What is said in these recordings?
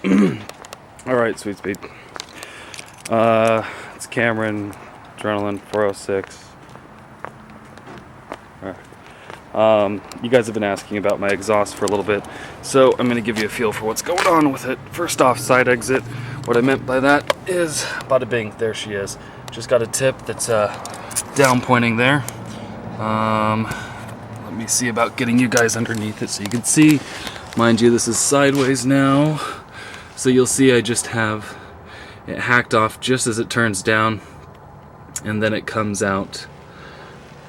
Alright, Sweet Speed. It's Cameron, Adrenaline 406. You guys have been asking about my exhaust for a little bit, so I'm going to give you a feel for what's going on with it. First off, side exit. What I meant by that is, bada bing, there she is. Just got a tip that's down pointing there. Let me see about getting you guys underneath it so you can see. Mind you, this is sideways now, so you'll see I just have it hacked off just as it turns down, and then it comes out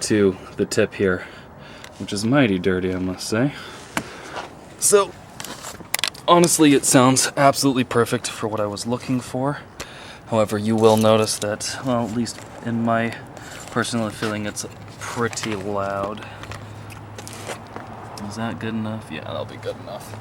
to the tip here, which is mighty dirty, I must say. So, honestly, it sounds absolutely perfect for what I was looking for. However, you will notice that, well, at least in my personal feeling, it's pretty loud. Is that good enough? Yeah, that'll be good enough.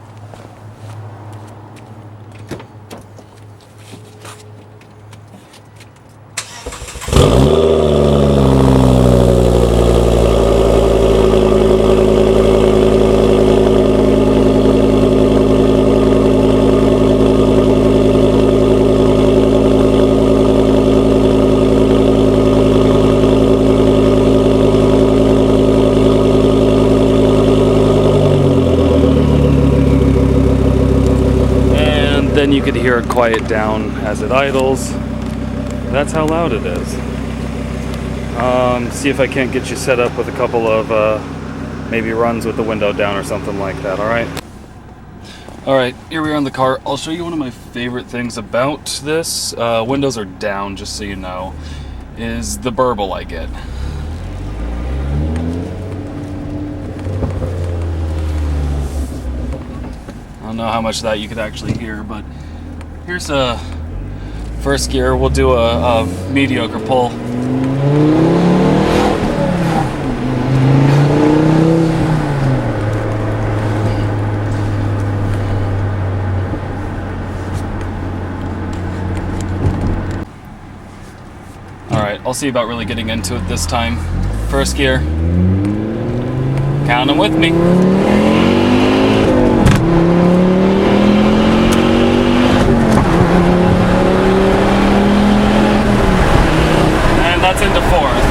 Then you could hear it quiet down as it idles. That's how loud it is. See if I can't get you set up with a couple of maybe runs with the window down or something like that, alright? Alright, here we are in the car. I'll show you one of my favorite things about this. Windows are down, just so you know, is the burble I get. I don't know how much of that you could actually hear, but here's a first gear. We'll do a mediocre pull. Alright, I'll see about really getting into it this time. First gear. Count them with me. That's into fourth.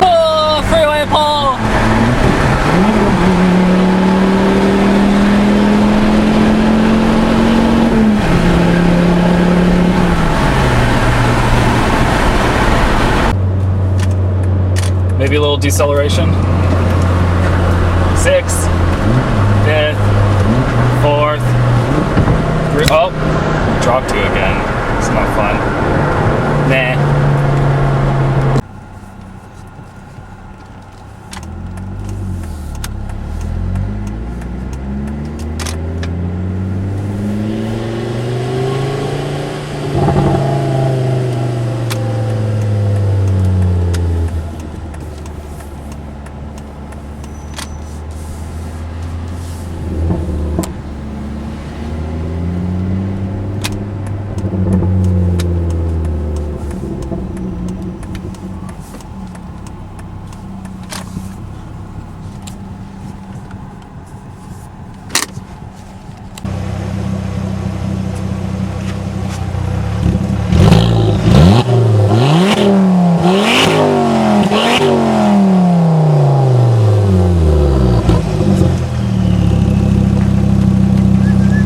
Oh, freeway pull! Maybe a little deceleration. 6th, 5th, 4th, 3, oh, dropped 2 again. It's not fun.